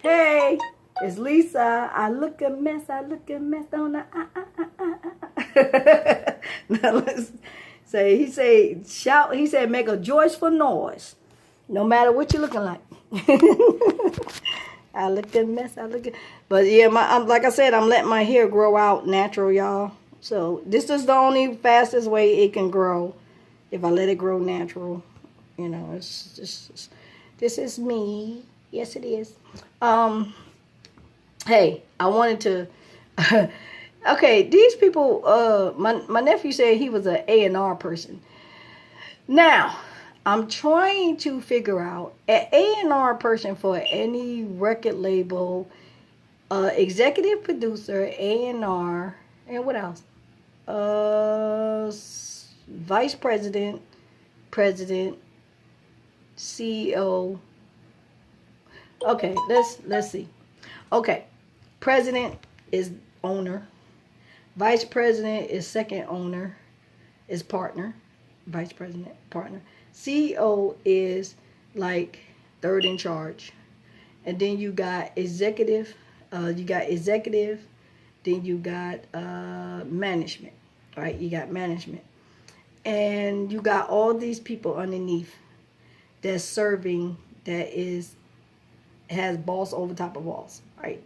Hey, it's Lisa. I look a mess. I look a mess. Don't I? Now let's say he said shout. He said make a joyful noise, no matter what you're looking like. I look a mess. I look. But yeah, like I said, I'm letting my hair grow out natural, y'all. So this is the only fastest way it can grow if I let it grow natural. You know, it's just this is me. Yes, it is. Um, hey, I wanted to. Okay, these people. My nephew said he was an A&R person. Now, I'm trying to figure out an A&R person for any record label, executive producer, A&R, and what else? Vice president, president, CEO. Okay, let's see. Okay, president is owner. Vice president is second owner, is partner. Vice president, partner. CEO is like third in charge. And then you got executive, then you got management, right? You got management. And you got all these people underneath that's serving, has boss over top of boss, right?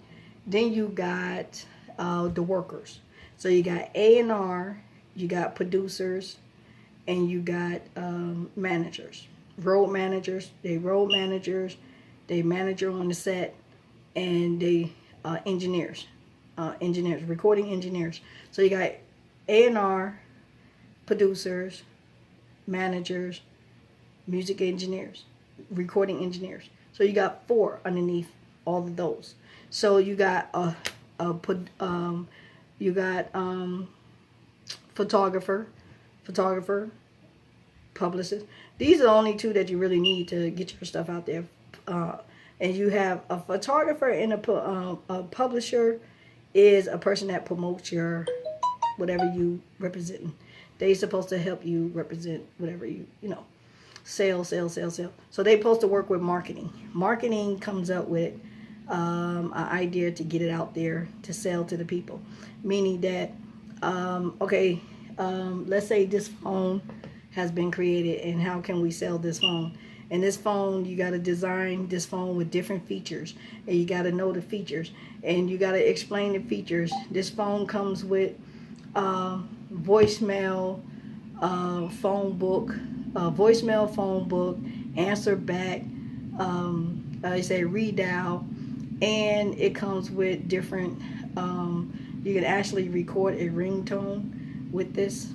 Then you got the workers. So you got A&R, you got producers, and you got managers, road managers. They manager on the set, and they engineers, recording engineers. So you got A&R, producers, managers, music engineers, recording engineers. So you got four underneath all of those. So you got you got photographer, publicist. These are the only two that you really need to get your stuff out there. And you have a photographer and a publisher is a person that promotes your whatever you represent. They're supposed to help you represent whatever you know. Sale. So they supposed to work with marketing. Marketing comes up with an idea to get it out there to sell to the people. Meaning that, let's say this phone has been created, and how can we sell this phone? And this phone, you got to design this phone with different features, and you got to know the features, and you got to explain the features. This phone comes with voicemail, phone book, answer back, I say redial, and it comes with different. You can actually record a ringtone with this,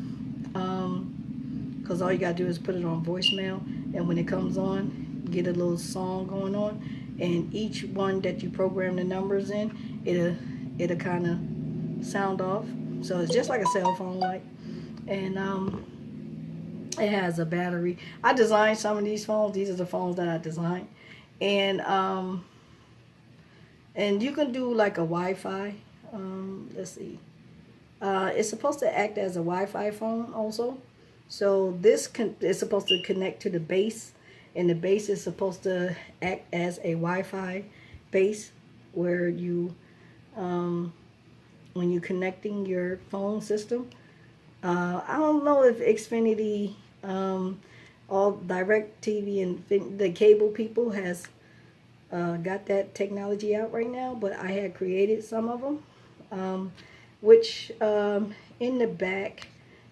because all you gotta do is put it on voicemail, and when it comes on, get a little song going on, and each one that you program the numbers in, it'll kind of sound off. So it's just like a cell phone, like, and it has a battery. I designed some of these phones. These are the phones that I designed, and you can do like a Wi-Fi. Let's see. It's supposed to act as a Wi-Fi phone also. So this is supposed to connect to the base, and the base is supposed to act as a Wi-Fi base, where you, when you're connecting your phone system. I don't know if Xfinity, all DirecTV and the cable people has got that technology out right now, but I had created some of them, which in the back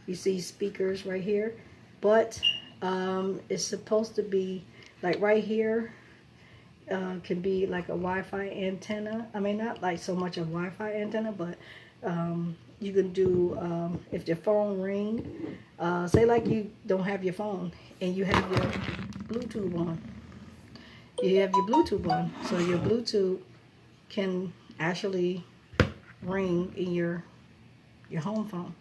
you see speakers right here, but it's supposed to be like right here, can be like a Wi-Fi antenna. I mean, not like so much a Wi-Fi antenna, but you can do, if your phone ring, say like you don't have your phone and you have your Bluetooth on. You have your Bluetooth on, so your Bluetooth can actually ring in your home phone.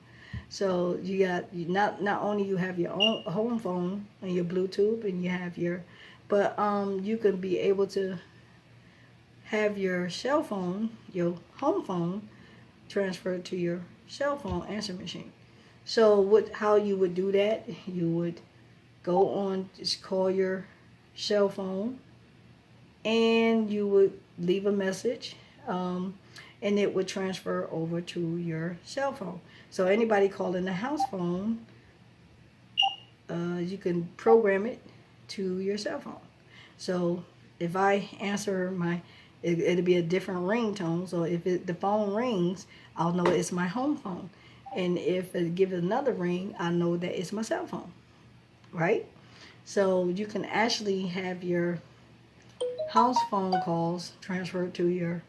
So you got, not only you have your own home phone and your Bluetooth, and you have your, but you can be able to have your cell phone, your home phone, transferred to your cell phone answer machine. So how you would do that? You would go on, just call your cell phone, and you would leave a message, and it would transfer over to your cell phone. So anybody calling the house phone, you can program it to your cell phone. So if I answer it'll be a different ringtone. So if the phone rings, I'll know it's my home phone. And if it gives another ring, I know that it's my cell phone, right? So you can actually have your house phone calls transferred to your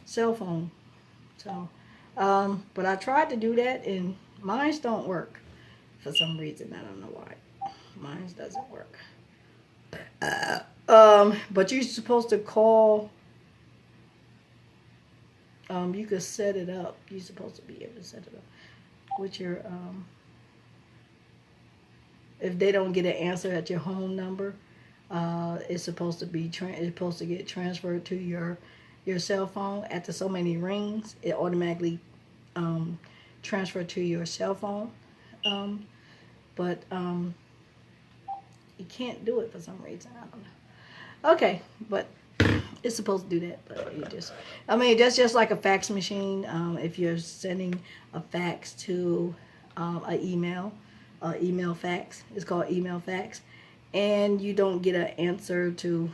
cell phone. So, but I tried to do that, and mine don't work for some reason. I don't know why. Mine doesn't work. But you're supposed to call. You can set it up. You're supposed to be able to set it up with your. If they don't get an answer at your home number, it's supposed to be it's supposed to get transferred to your cell phone. After so many rings, it automatically transferred to your cell phone. But you can't do it for some reason. I don't know. Okay, but it's supposed to do that. But that's just like a fax machine. If you're sending a fax to an email fax, it's called email fax, and you don't get an answer to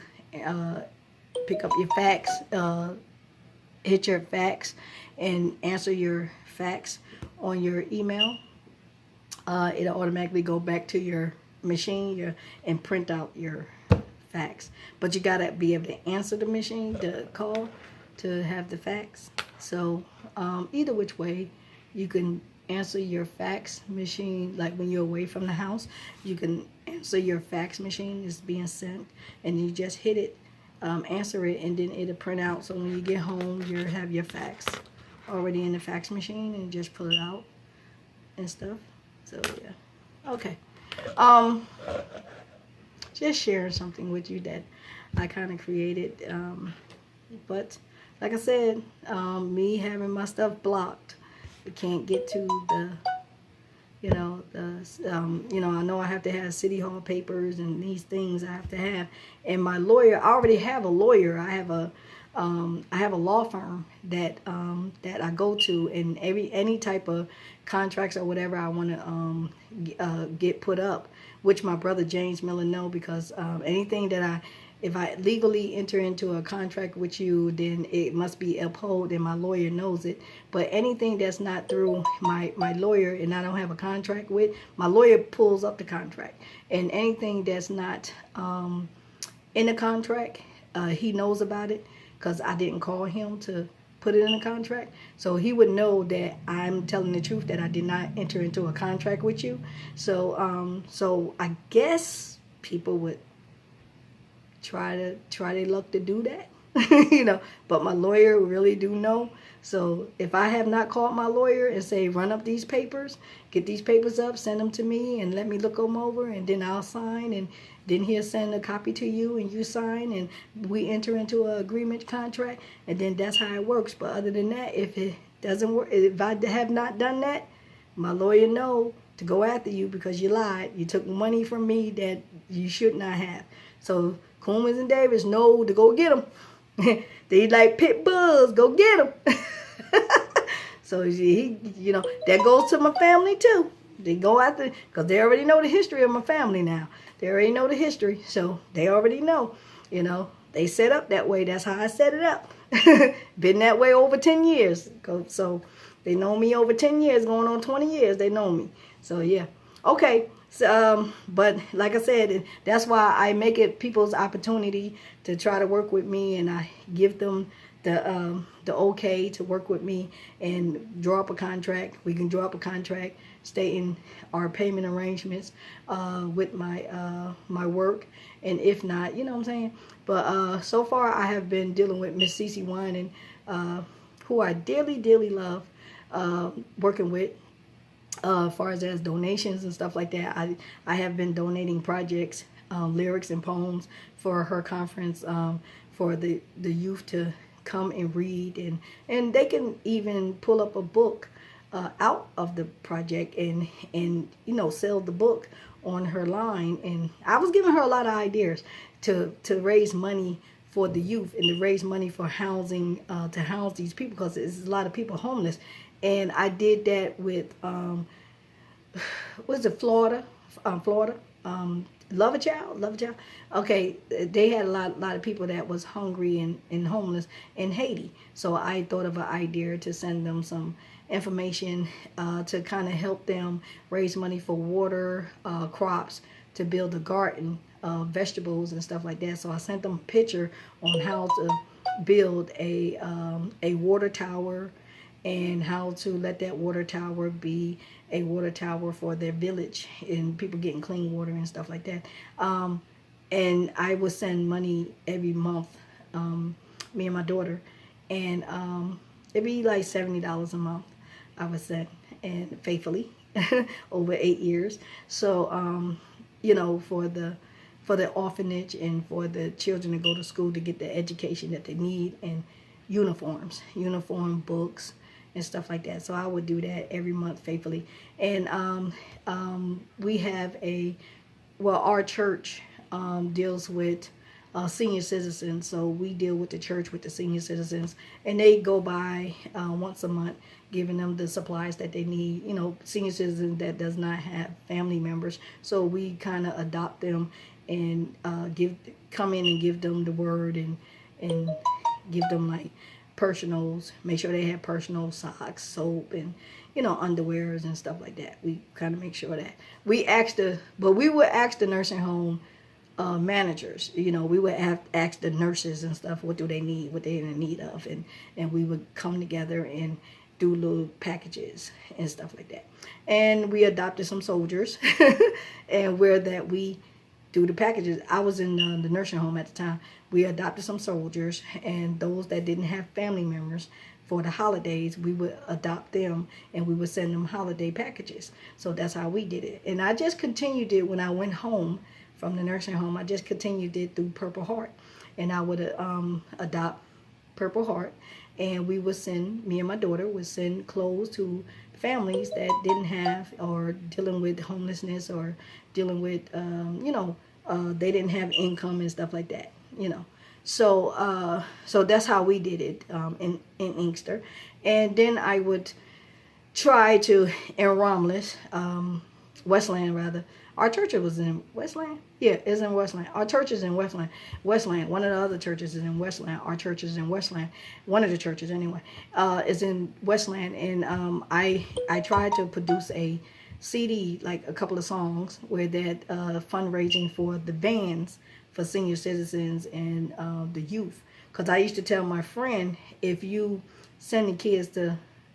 pick up your fax, hit your fax, and answer your fax on your email, it'll automatically go back to your machine and print out your fax. But you gotta be able to answer the machine, the call, to have the fax. So either which way, you can answer your fax machine. Like when you're away from the house, you can answer your fax machine is being sent, and you just hit it, answer it, and then it'll print out. So when you get home, you have your fax already in the fax machine, and just pull it out and stuff. So yeah, okay. Just sharing something with you that I kind of created. But like I said, me having my stuff blocked, I can't get to I know I have to have City Hall papers and these things I have to have. And my lawyer, I already have a lawyer. I have a law firm that I go to, and any type of contracts or whatever I want to get put up, which my brother James Miller know, because anything that if I legally enter into a contract with you, then it must be upheld, and my lawyer knows it. But anything that's not through my lawyer and I don't have a contract with, my lawyer pulls up the contract. And anything that's not in the contract, he knows about it, because I didn't call him to put it in a contract. So he would know that I'm telling the truth, that I did not enter into a contract with you. So so I guess people would try their luck to do that. But my lawyer really do know. So if I have not called my lawyer and say, run up these papers, get these papers up, send them to me, and let me look them over, and then I'll sign, and then he'll send a copy to you, and you sign, and we enter into an agreement contract, and then that's how it works. But other than that, if it doesn't work, if I have not done that, my lawyer know to go after you, because you lied. You took money from me that you should not have. So Coleman and Davis know to go get them. They like pit bulls, go get them. So that goes to my family too. They go after, because they already know the history of my family now. They already know the history, so they already know. They set up that way. That's how I set it up. Been that way over 10 years. So they know me over 10 years, going on 20 years. They know me. So yeah. Okay. So, but like I said, that's why I make it people's opportunity to try to work with me, and I give them the okay to work with me and draw up a contract. We can draw up a contract stating our payment arrangements with my work, and if not, you know what I'm saying. But so far, I have been dealing with Miss Cece Wine, and who I dearly love working with. As far as donations and stuff like that, I have been donating projects, lyrics and poems for her conference, for the youth to come and read, and they can even pull up a book out of the project and sell the book on her line. And I was giving her a lot of ideas to raise money for the youth and to raise money for housing, to house these people, because there's a lot of people homeless. And I did that with was it Florida? Florida. Love a Child. Love a Child. Okay, they had a lot of people that was hungry and homeless in Haiti. So I thought of an idea to send them some information to kind of help them raise money for water, crops, to build a garden, vegetables and stuff like that. So I sent them a picture on how to build a water tower, and how to let that water tower be a water tower for their village and people getting clean water and stuff like that. And I would send money every month, me and my daughter, and it'd be like $70 a month I would send, and faithfully over 8 years. So you know, for the orphanage and for the children to go to school to get the education that they need, and uniform books and stuff like that. So I would do that every month faithfully. And we have our church deals with senior citizens. So we deal with the church with the senior citizens, and they go by once a month, giving them the supplies that they need. You know, senior citizens that does not have family members. So we kind of adopt them and come in and give them the word, and give them like personals, make sure they have personal socks, soap, and underwears and stuff like that. We kind of make sure that we would ask the nursing home managers. We would ask the nurses and stuff, what do they need, what they're in need of, and we would come together and do little packages and stuff like that. And we adopted some soldiers, and where that we do the packages. I was in the nursing home at the time. We adopted some soldiers, and those that didn't have family members for the holidays, we would adopt them, and we would send them holiday packages. So that's how we did it. And I just continued it when I went home from the nursing home. I just continued it through Purple Heart, and I would adopt Purple Heart, and we would send, me and my daughter would send clothes to families that didn't have, or dealing with homelessness, or dealing with they didn't have income and stuff like that. So that's how we did it in Inkster. And then I would try to, in Romulus, Westland rather. Our church was in Westland. Yeah, it's in Westland. Our church is in Westland. One of the other churches is in Westland. Our church is in Westland. One of the churches anyway is in Westland. And I tried to produce a CD, like a couple of songs, where that fundraising for the vans for senior citizens and the youth. Because I used to tell my friend, if you send the kids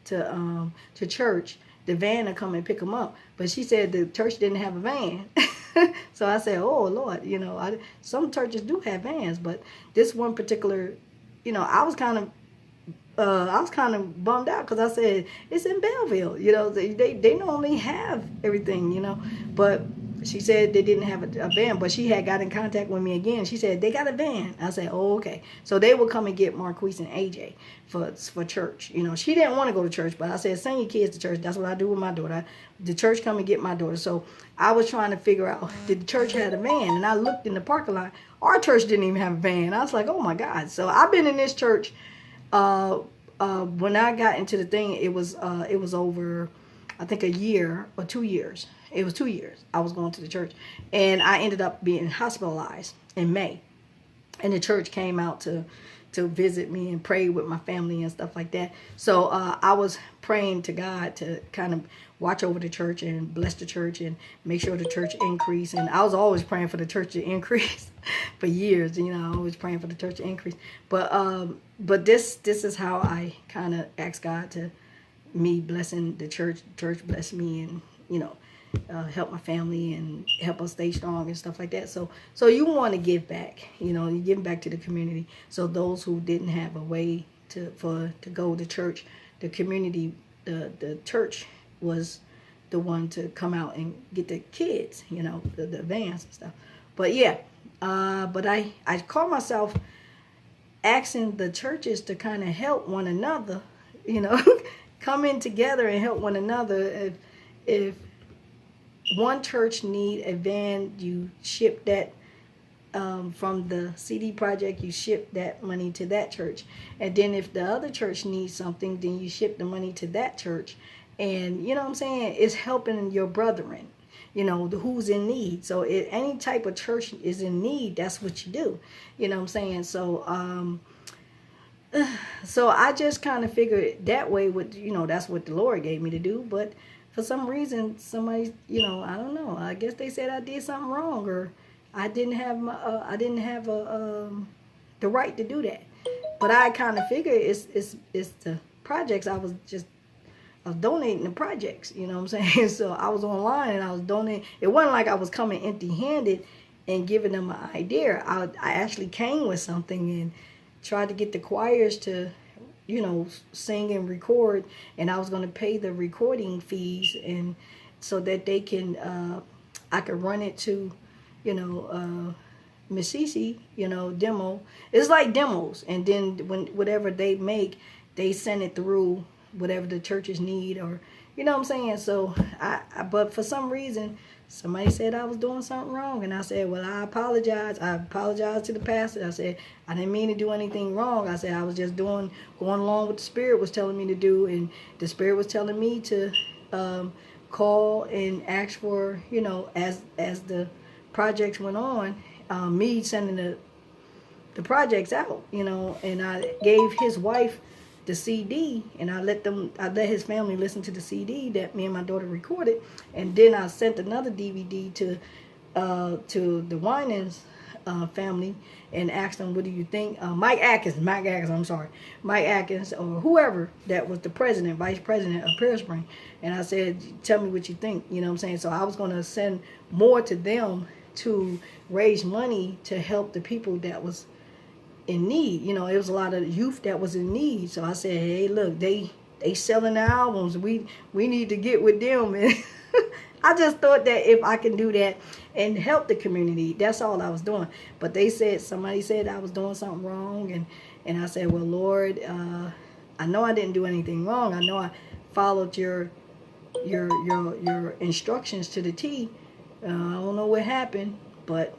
to church, the van will come and pick them up. But she said the church didn't have a van. So I said, oh Lord, some churches do have vans, but this one particular, I was kind of bummed out, because I said, it's in Belleville. They normally have everything, but she said they didn't have a van, but she had got in contact with me again. She said, they got a van. I said, oh, okay. So they would come and get Marquise and AJ for church. She didn't want to go to church, but I said, send your kids to church. That's what I do with my daughter. The church come and get my daughter. So I was trying to figure out, did the church have a van? And I looked in the parking lot. Our church didn't even have a van. I was like, oh my God. So I've been in this church, when I got into the thing, it was over, I think, a year or 2 years. It was 2 years I was going to the church, and I ended up being hospitalized in May, and the church came out to visit me and pray with my family and stuff like that. So I was praying to God to kind of watch over the church and bless the church and make sure the church increase. And I was always praying for the church to increase for years. Always praying for the church to increase. But this is how I kind of asked God to me blessing the church. Church bless me, and help my family and help us stay strong and stuff like that. So you want to give back, you give back to the community. So those who didn't have a way to go to church, the community, the church was the one to come out and get the kids, the vans and stuff. But yeah, but I call myself asking the churches to kind of help one another, come in together and help one another. If one church need a van, you ship that from the CD project, you ship that money to that church. And then if the other church needs something, then you ship the money to that church. And you know what I'm saying? It's helping your brethren, you know, who's in need. So if any type of church is in need, that's what you do. You know what I'm saying? So I just kind of figured that way with, you know, that's what the Lord gave me to do. But for some reason, somebody, you know, I don't know. I guess they said I did something wrong, or I didn't have the right to do that. But I kind of figured it's the projects. I was donating the projects, you know what I'm saying? So I was online and I was donating. It wasn't like I was coming empty-handed and giving them an idea. I actually came with something and tried to get the choirs to, you know, sing and record, and I was going to pay the recording fees, and so that they can, I could run it to, you know, Miss Cece, you know, demo. It's like demos, and then when whatever they make, they send it through whatever the churches need, or you know what I'm saying. So but for some reason, somebody said I was doing something wrong, and I said, well, I apologize. I apologize to the pastor. I said I didn't mean to do anything wrong. I said I was just going along with the Spirit was telling me to do, and the Spirit was telling me to call and ask for, you know, as the projects went on, me sending the projects out, you know, and I gave his wife the CD, and I let his family listen to the CD that me and my daughter recorded, and then I sent another DVD to the Winans family and asked them, what do you think? Mike Atkins, or whoever that was the president, vice president of Pearl Spring, and I said, tell me what you think, you know what I'm saying? So I was going to send more to them to raise money to help the people that was in need. You know, it was a lot of youth that was in need. So I said, hey, look, they selling the albums. We need to get with them. And I just thought that if I can do that and help the community, that's all I was doing. But somebody said I was doing something wrong, and I said, well, Lord, I know I didn't do anything wrong. I know I followed your instructions to the T. I don't know what happened, but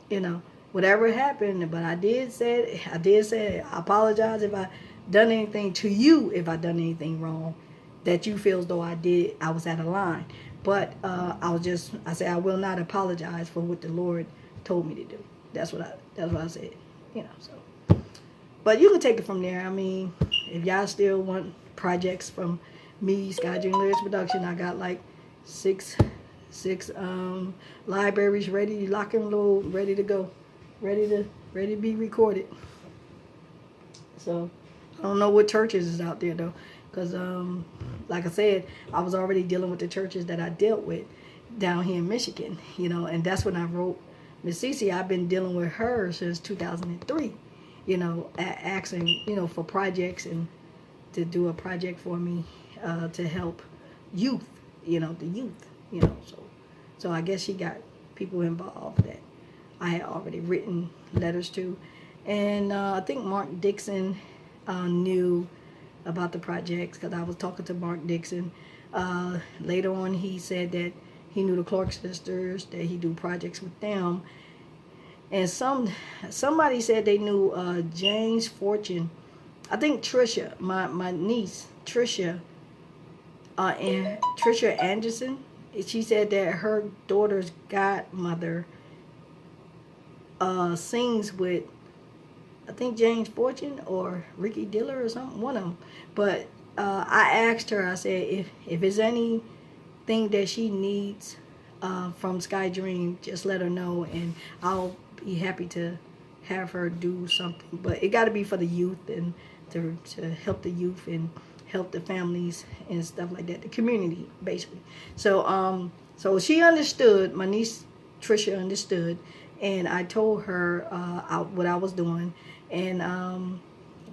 you know, whatever happened. But I did say I apologize if I done anything to you, if I done anything wrong that you feel as though I was out of line. But I said I will not apologize for what the Lord told me to do. That's what I said. You know, so. But you can take it from there. I mean, if y'all still want projects from me, Sky Dream Lyrics Production, I got like six libraries ready, lock and load, ready to go, ready to be recorded. So I don't know what churches is out there though, because like I said, I was already dealing with the churches that I dealt with down here in Michigan, you know, and that's when I wrote Miss Cece. I've been dealing with her since 2003, you know, asking, you know, for projects and to do a project for me to help youth, you know, the youth, you know. So I guess she got people involved that I had already written letters to. And I think Mark Dixon knew about the projects, because I was talking to Mark Dixon. Later on, he said that he knew the Clark sisters, that he do projects with them. And somebody said they knew James Fortune. I think Trisha, my niece, Trisha, and Trisha Anderson. She said that her daughter's godmother sings with, I think, James Fortune or Ricky Diller or something, one of them. But I asked her, I said, if there's anything that she needs from Sky Dream, just let her know, and I'll be happy to have her do something. But it got to be for the youth, and to help the youth and help the families and stuff like that, the community basically. So so she understood, my niece Trisha understood, and I told her what I was doing, and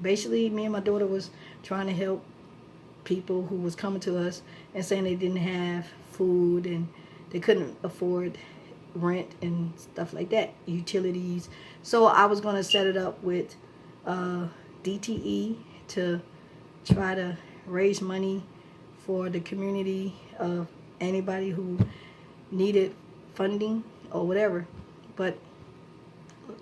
basically me and my daughter was trying to help people who was coming to us and saying they didn't have food and they couldn't afford rent and stuff like that, utilities. So I was going to set it up with DTE to try to raise money for the community of anybody who needed funding or whatever. But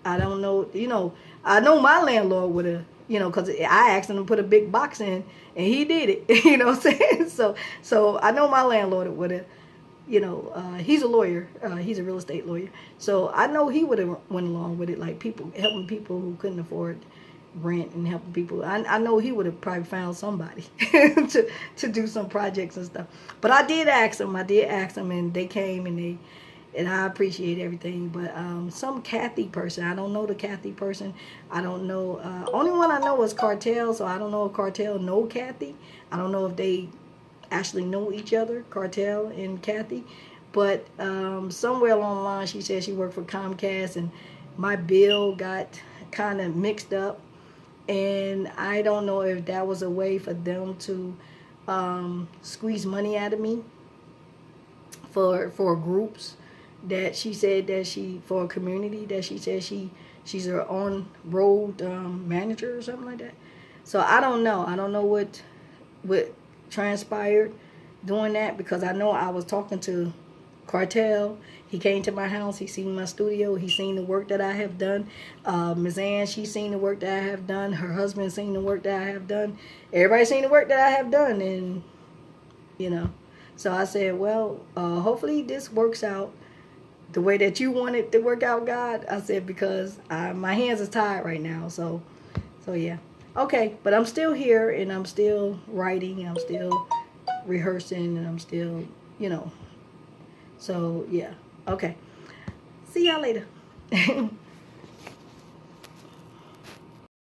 I don't know, you know, I know my landlord would have, you know, because I asked him to put a big box in, and he did it. You know what I'm saying? So I know my landlord would have, you know, he's a lawyer. He's a real estate lawyer. So I know he would have went along with it, like people helping people who couldn't afford rent and helping people. I know he would have probably found somebody to do some projects and stuff. But I did ask them. And they came and I appreciate everything. But some Kathy person, I don't know the Kathy person. I don't know. Only one I know is Cartel. So I don't know if Cartel know Kathy. I don't know if they actually know each other, Cartel and Kathy. But somewhere along the line, she said she worked for Comcast, and my bill got kind of mixed up. And I don't know if that was a way for them to squeeze money out of me for groups that she said that for a community that she said she's her on road manager or something like that. So I don't know. I don't know what transpired doing that, because I know I was talking to Cartel. He came to my house. He seen my studio. He seen the work that I have done. Ms. Ann, she seen the work that I have done. Her husband seen the work that I have done. Everybody seen the work that I have done. And, you know, so I said, well, hopefully this works out the way that you want it to work out, God. I said, because my hands are tied right now. So yeah. Okay, but I'm still here, and I'm still writing, and I'm still rehearsing, and I'm still, you know. So, yeah. Okay. See y'all later.